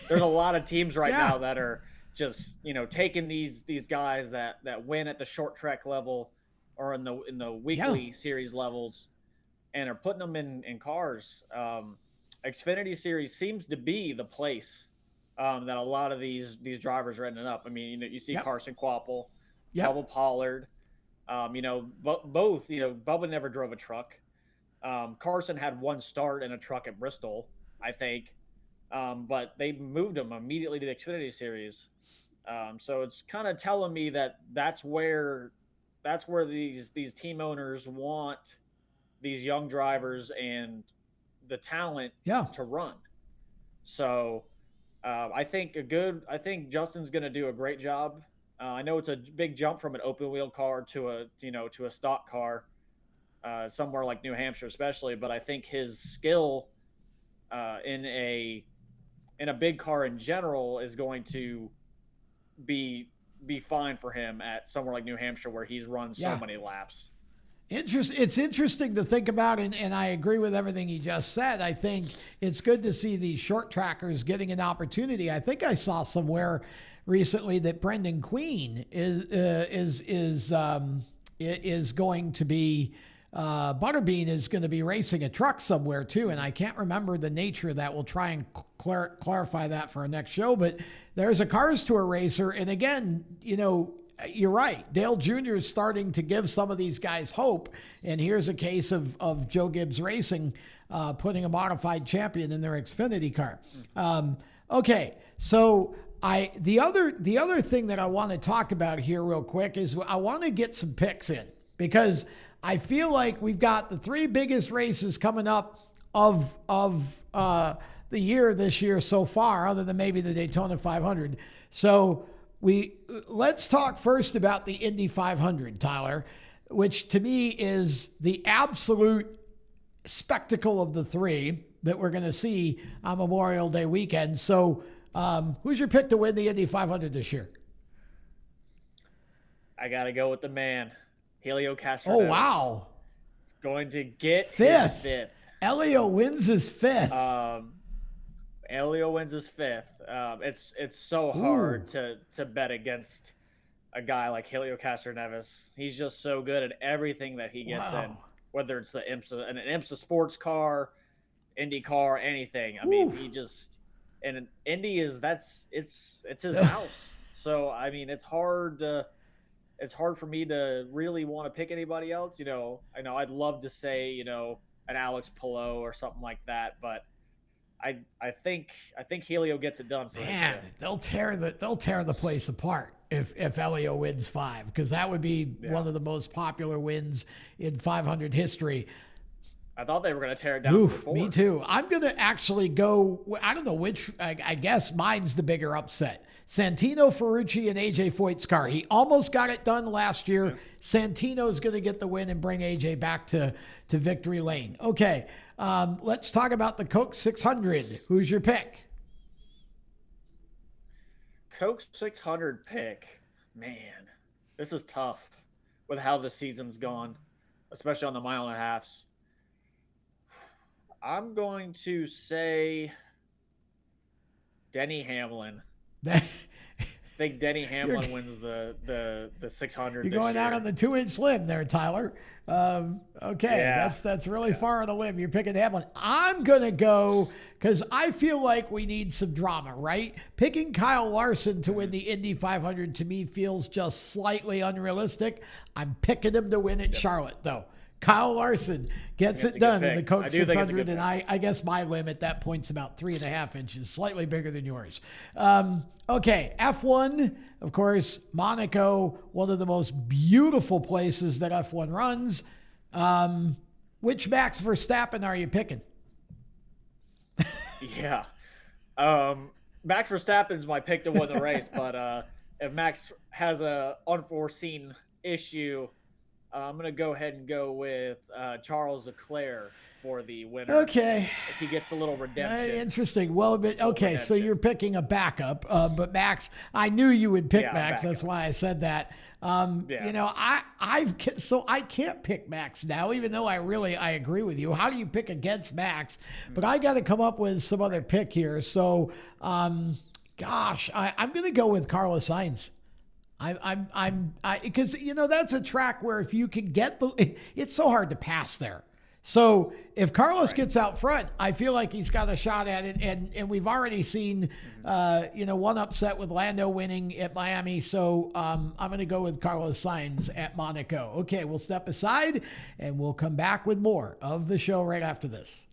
There's a lot of teams right now that are just, taking these guys that win at the short track level or in the weekly series levels and are putting them in cars. Xfinity Series seems to be the place that a lot of these drivers are ending up. I mean, you see Carson Quapple, Bubba Pollard, both, Bubba never drove a truck. Carson had one start in a truck at Bristol, I think. But they moved him immediately to the Xfinity Series. So it's kind of telling me that that's where these team owners want these young drivers and the talent to run. So I think Justin's going to do a great job. I know it's a big jump from an open wheel car to a stock car, somewhere like New Hampshire especially, but I think his skill in a big car in general is going to be fine for him at somewhere like New Hampshire where he's run so many laps. It's interesting to think about, and I agree with everything he just said. I think it's good to see these short trackers getting an opportunity. I think I saw somewhere recently that Brendan Queen is going to be Butterbean is going to be racing a truck somewhere too, and I can't remember the nature of that. We'll try and clarify that for our next show. But there's a Cars Tour racer, and again, you're right. Dale Jr. is starting to give some of these guys hope. And here's a case of Joe Gibbs Racing putting a modified champion in their Xfinity car. Okay, so the other thing that I want to talk about here real quick is I want to get some picks in, because I feel like we've got the three biggest races coming up of the year this year so far, other than maybe the Daytona 500. So let's talk first about the Indy 500, Tyler, which to me is the absolute spectacle of the three that we're going to see on Memorial Day weekend. So who's your pick to win the Indy 500 this year? I got to go with the man, Helio Castroneves. Oh, wow. It's going to get fifth. His fifth. Elio wins his fifth. Elio wins his fifth. It's so hard to bet against a guy like Helio Castroneves. He's just so good at everything that he gets in, whether it's an IMSA sports car, Indy car, anything. I mean, he just, and Indy it's his house. So I mean, it's hard for me to really want to pick anybody else. I know I'd love to say an Alex Palou or something like that, but I think Helio gets it done for man. They'll tear the place apart. if Elio wins 5, because that would be one of the most popular wins in 500 history. I thought they were going to tear it down. Ooh, before. me too. I'm going to actually go, I don't know which, I guess mine's the bigger upset. Santino Ferrucci and AJ Foyt's car. He almost got it done last year. Yeah. Santino's going to get the win and bring AJ back to victory lane. Okay, let's talk about the Coke 600. Who's your pick? Coke 600 pick. Man, this is tough with how the season's gone, especially on the mile and a halves. I'm going to say Denny Hamlin. I think Denny Hamlin wins the 600. You're going out on the 2-inch limb there, Tyler. Okay, yeah. That's really far on the limb. You're picking Hamlin. I'm gonna go because I feel like we need some drama, right? Picking Kyle Larson to win the Indy 500 to me feels just slightly unrealistic. I'm picking him to win at Charlotte, though. Kyle Larson gets it done in the Coke 600, and I guess my limb at that point's about 3.5 inches, slightly bigger than yours. Okay, F1, of course, Monaco, one of the most beautiful places that F1 runs. Which Max Verstappen are you picking? Yeah. Max Verstappen's my pick to win the race, but if Max has a unforeseen issue, I'm going to go ahead and go with Charles Leclerc for the winner. Okay. If he gets a little redemption. Interesting. Well, but okay, so you're picking a backup, but Max, I knew you would pick Max. That's why I said that. You know, I can't pick Max now, even though I agree with you. How do you pick against Max? But I got to come up with some other pick here. So, gosh, I'm going to go with Carlos Sainz. Because you know that's a track where if you can get it's so hard to pass there. So if Carlos gets out front, I feel like he's got a shot at it. And we've already seen, one upset with Lando winning at Miami. So I'm going to go with Carlos Sainz at Monaco. Okay, we'll step aside and we'll come back with more of the show right after this.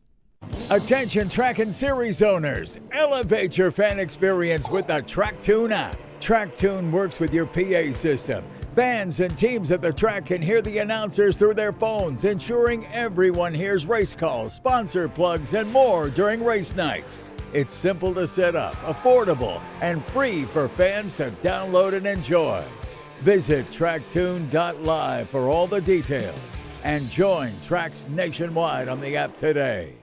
Attention track and series owners, elevate your fan experience with the TrackTune app. TrackTune works with your PA system. Fans and teams at the track can hear the announcers through their phones, ensuring everyone hears race calls, sponsor plugs, and more during race nights. It's simple to set up, affordable, and free for fans to download and enjoy. Visit tracktune.live for all the details and join tracks nationwide on the app today.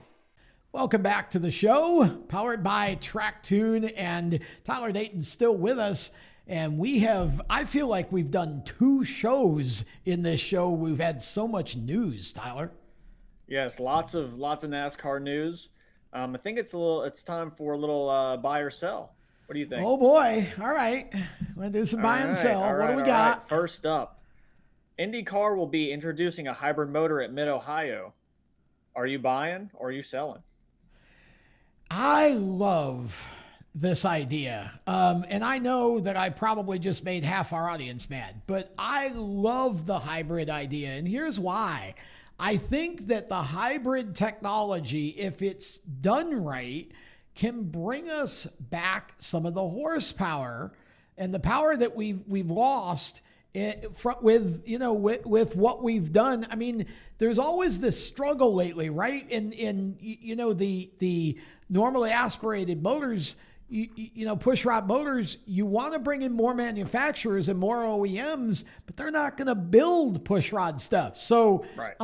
Welcome back to the show, powered by TrackTune, and Tyler Dayton's still with us. And I feel like we've done 2 shows in this show. We've had so much news, Tyler. Yes, lots of NASCAR news. I think it's time for a little buy or sell. What do you think? Oh boy! All right, we're gonna do some buy and sell. What do we got? Right. First up, IndyCar will be introducing a hybrid motor at Mid-Ohio. Are you buying or are you selling? I love this idea. And I know that I probably just made half our audience mad, but I love the hybrid idea. And here's why. I think that the hybrid technology, if it's done right, can bring us back some of the horsepower and the power that we've lost with what we've done. I mean, there's always this struggle lately, right? In the normally aspirated motors, push rod motors, you want to bring in more manufacturers and more OEMs, but they're not going to build push rod stuff. So right.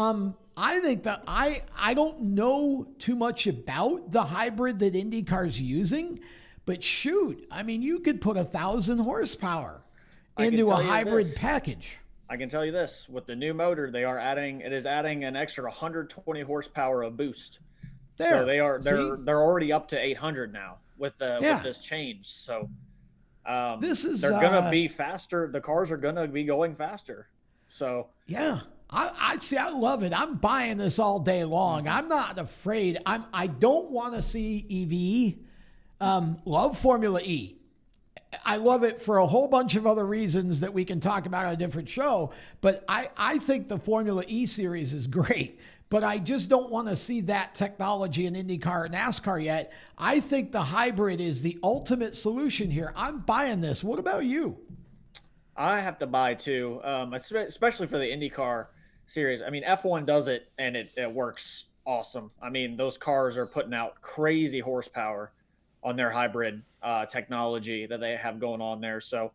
I think that I don't know too much about the hybrid that IndyCar's using, but shoot, I mean, you could put 1,000 horsepower into a hybrid package. I can tell you this, with the new motor, it is adding an extra 120 horsepower of boost. So they're already up to 800 now with this change. So they're gonna be faster. The cars are gonna be going faster. So yeah, I love it. I'm buying this all day long. I'm not afraid. I don't want to see EV. Love Formula E. I love it for a whole bunch of other reasons that we can talk about on a different show. But I think the Formula E series is great. But I just don't want to see that technology in IndyCar or NASCAR yet. I think the hybrid is the ultimate solution here. I'm buying this. What about you? I have to buy too, especially for the IndyCar series. I mean, F1 does it and it works awesome. I mean, those cars are putting out crazy horsepower on their hybrid technology that they have going on there. So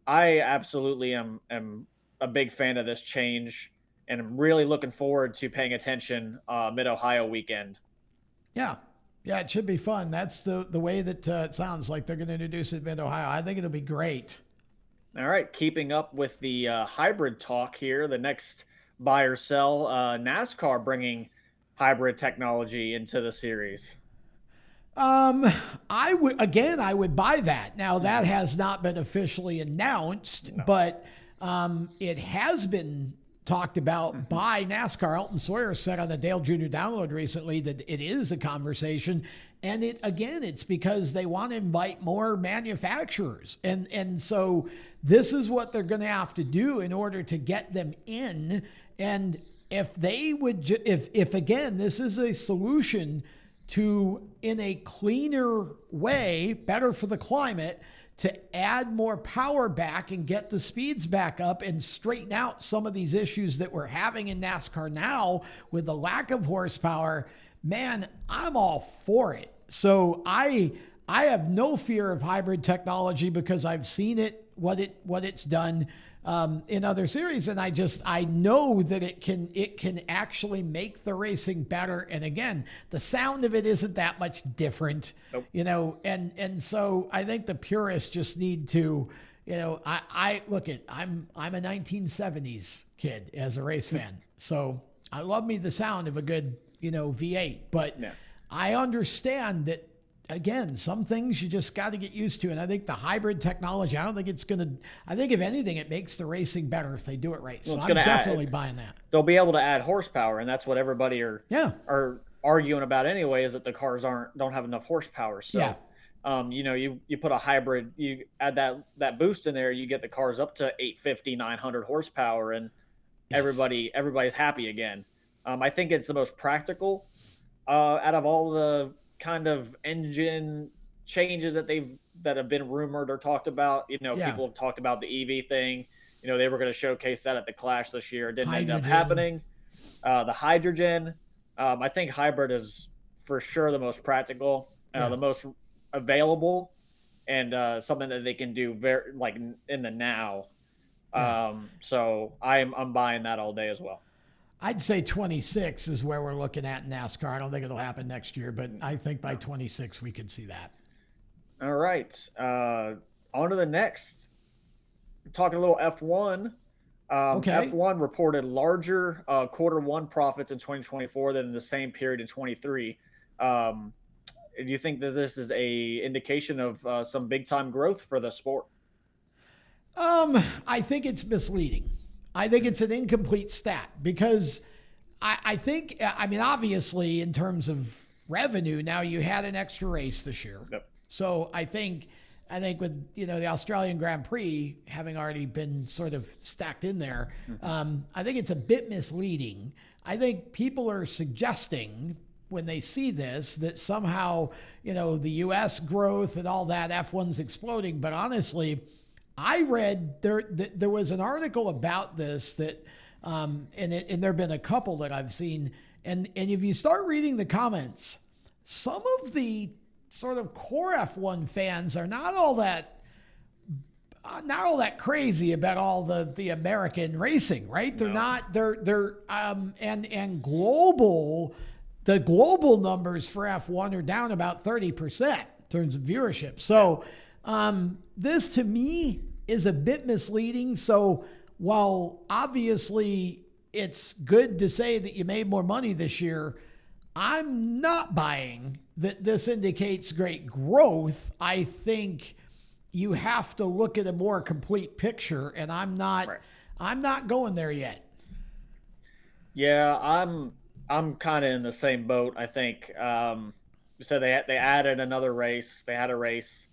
I absolutely am a big fan of this change, and I'm really looking forward to paying attention Mid Ohio weekend. Yeah. Yeah, it should be fun. That's the way that it sounds like they're going to introduce it in Mid Ohio. I think it'll be great. All right, keeping up with the hybrid talk here, the next buy or sell, NASCAR bringing hybrid technology into the series. I would buy that. Now that has not been officially announced, but it has been talked about by NASCAR. Elton Sawyer said on the Dale Jr. Download recently that it is a conversation. And it's because they want to invite more manufacturers. And so this is what they're going to have to do in order to get them in. And if they would, if again, this is a solution to, in a cleaner way, better for the climate, to add more power back and get the speeds back up and straighten out some of these issues that we're having in NASCAR now with the lack of horsepower, man, I'm all for it. So I have no fear of hybrid technology because I've seen it, what it's done in other series, and I know that it can actually make the racing better. And again, the sound of it isn't that much different, and so I think the purists just need to, I look at, I'm a 1970s kid as a race fan, so I love me the sound of a good V8, but yeah. I understand that. Again, some things you just got to get used to. And I think the hybrid technology, I don't think it's going to, I think if anything, it makes the racing better if they do it right. So I'm definitely buying that. They'll be able to add horsepower, and that's what everybody are arguing about anyway, is that the cars don't have enough horsepower. So, you put a hybrid, you add that boost in there, you get the cars up to 850, 900 horsepower, and everybody's happy again. I think it's the most practical out of all the kind of engine changes that have been rumored or talked about. People have talked about the EV thing. They were going to showcase that at the Clash this year. It didn't end up happening. The hydrogen, I think hybrid is for sure the most practical, the most available, and something that they can do very in the now. So I'm buying that all day as well. I'd say 26 is where we're looking at in NASCAR. I don't think it'll happen next year, but I think by 26 we could see that. All right. On to the next. We're talking a little F1. Okay. F1 reported larger quarter one profits in 2024 than in the same period in 23. Do you think that this is a indication of some big time growth for the sport? I think it's misleading. I think it's an incomplete stat because I think, obviously in terms of revenue, now you had an extra race this year. Yep. So I think with, the Australian Grand Prix having already been sort of stacked in there, I think it's a bit misleading. I think people are suggesting when they see this that somehow, the U.S. growth and all that, F1's exploding. But honestly, I read there was an article about this that, and there have been a couple that I've seen, and if you start reading the comments, some of the sort of core F1 fans are not all that crazy about all the American racing, right? They're not. They're and global. The global numbers for F1 are down about 30% in terms of viewership. So. This to me is a bit misleading. So while obviously it's good to say that you made more money this year, I'm not buying that this indicates great growth. I think you have to look at a more complete picture, and I'm not going there yet. Yeah, I'm kind of in the same boat. I think so. They added another race. They had a race.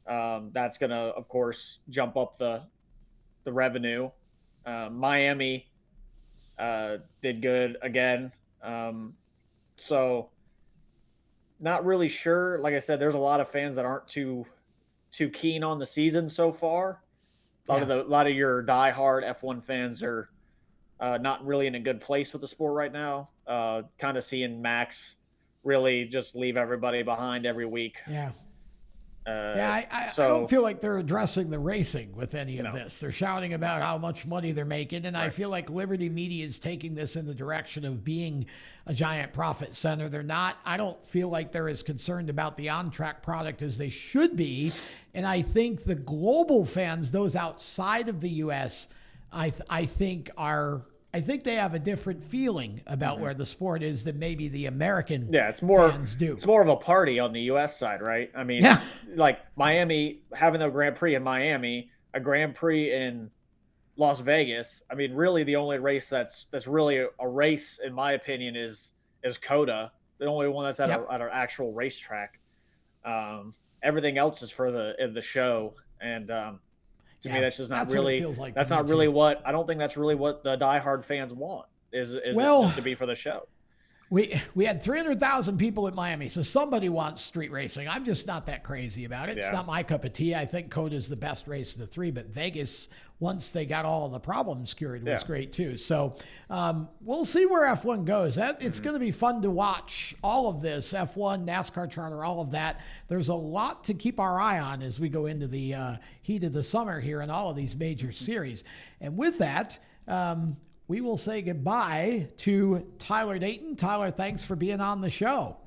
That's going to, of course, jump up the revenue. Miami did good again. So not really sure. Like I said, there's a lot of fans that aren't too keen on the season so far. A lot of your diehard F1 fans are not really in a good place with the sport right now. Kind of seeing Max really just leave everybody behind every week. Yeah. I don't feel like they're addressing the racing with any of this. They're shouting about how much money they're making, and I feel like Liberty Media is taking this in the direction of being a giant profit center. They're not. I don't feel like they're as concerned about the on-track product as they should be, and I think the global fans, those outside of the U.S., I think they have a different feeling about where the sport is than maybe the American fans do. It's more of a party on the U.S. side, right? I mean, like Miami, having a Grand Prix in Miami, a Grand Prix in Las Vegas. I mean, really the only race that's really a race, in my opinion, is COTA. The only one that's at an actual racetrack. Everything else is for the show. And to me, that's just not really. Like that's not really what I don't think that's really what the diehard fans want. Is just to be for the show. We had 300,000 people at Miami, so somebody wants street racing. I'm just not that crazy about it. It's not my cup of tea. I think COTA is the best race of the three, but Vegas, once they got all the problems cured, was great too. So we'll see where F1 goes. It's going to be fun to watch all of this, F1, NASCAR Charter, all of that. There's a lot to keep our eye on as we go into the heat of the summer here in all of these major series. And with that, we will say goodbye to Tyler Dayton. Tyler, thanks for being on the show.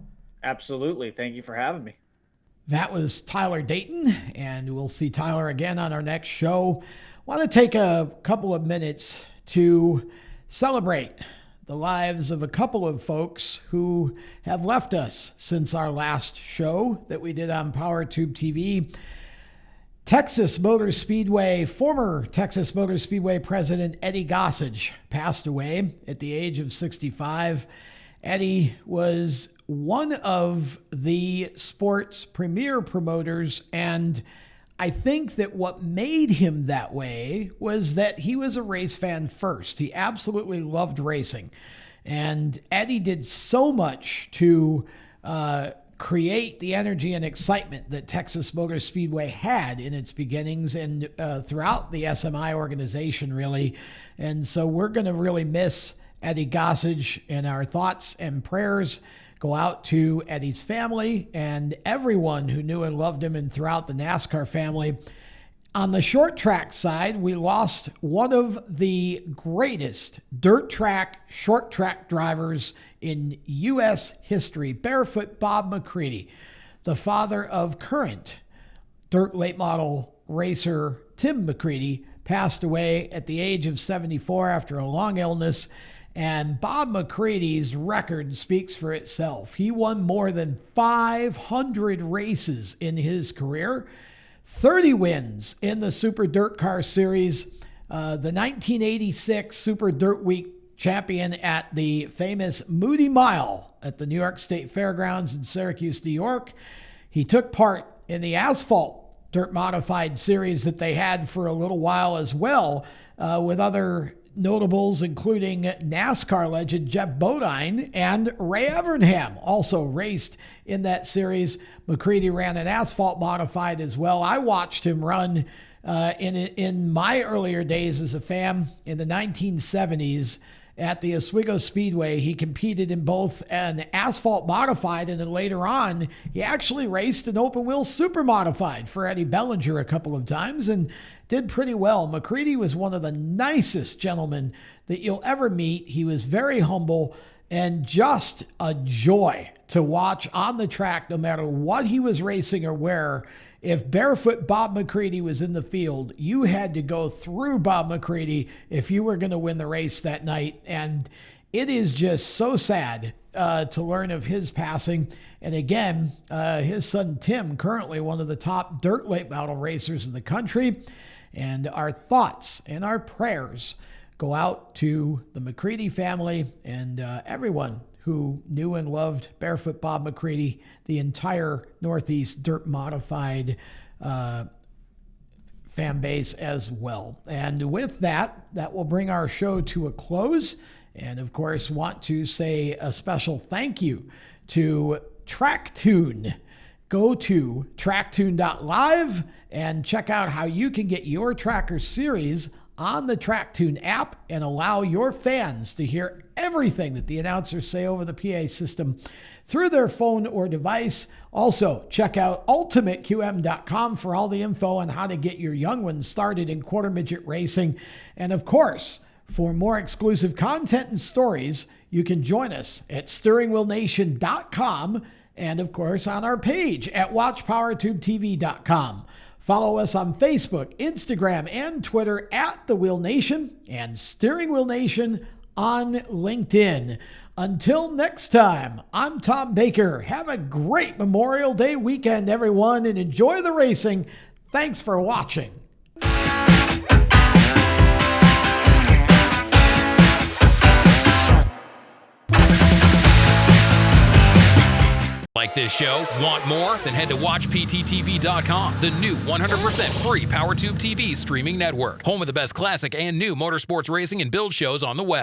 Absolutely. Thank you for having me. That was Tyler Dayton, and we'll see Tyler again on our next show. Want to take a couple of minutes to celebrate the lives of a couple of folks who have left us since our last show that we did on PowerTube TV. Former Texas Motor Speedway president Eddie Gossage passed away at the age of 65. Eddie was one of the sport's premier promoters, and I think that what made him that way was that he was a race fan first. He absolutely loved racing, and Eddie did so much to create the energy and excitement that Texas Motor Speedway had in its beginnings and throughout the SMI organization, really. And so we're going to really miss Eddie Gossage, and our thoughts and prayers go out to Eddie's family and everyone who knew and loved him, and throughout the NASCAR family. On the short track side, we lost one of the greatest dirt track, short track drivers in U.S. history, Barefoot Bob McCready, the father of current dirt late model racer Tim McCready, passed away at the age of 74 after a long illness. And Bob McCready's record speaks for itself. He won more than 500 races in his career. 30 wins in the Super Dirt Car Series, the 1986 Super Dirt Week champion at the famous Moody Mile at the New York State Fairgrounds in Syracuse, New York. He took part in the Asphalt Dirt Modified Series that they had for a little while as well, with other notables including NASCAR legend Jeff Bodine, and Ray Evernham also raced in that series. McCready ran an asphalt modified as well. I watched him run in my earlier days as a fan in the 1970s at the Oswego Speedway. He competed in both an asphalt modified, and then later on he actually raced an open wheel super modified for Eddie Bellinger a couple of times and did pretty well. McCready was one of the nicest gentlemen that you'll ever meet. He was very humble and just a joy to watch on the track, no matter what he was racing or where. If Barefoot Bob McCready was in the field, you had to go through Bob McCready if you were going to win the race that night. And it is just so sad to learn of his passing. And again, his son Tim, currently one of the top dirt late model racers in the country. And our thoughts and our prayers go out to the McCready family and everyone who knew and loved Barefoot Bob McCready, the entire Northeast Dirt Modified fan base as well. And with that, that will bring our show to a close. And of course, want to say a special thank you to Tracktune. go to tracktune.live and check out how you can get your Tracker Series on the TrackTune app and allow your fans to hear everything that the announcers say over the PA system through their phone or device. Also, check out ultimateqm.com for all the info on how to get your young ones started in quarter midget racing. And of course, for more exclusive content and stories, you can join us at steeringwheelnation.com and of course on our page at watchpowertubetv.com. Follow us on Facebook, Instagram, and Twitter at The Wheel Nation and Steering Wheel Nation on LinkedIn. Until next time, I'm Tom Baker. Have a great Memorial Day weekend, everyone, and enjoy the racing. Thanks for watching. Like this show? Want more? Then head to WatchPTTV.com, the new 100% free PowerTube TV streaming network. Home of the best classic and new motorsports racing and build shows on the web.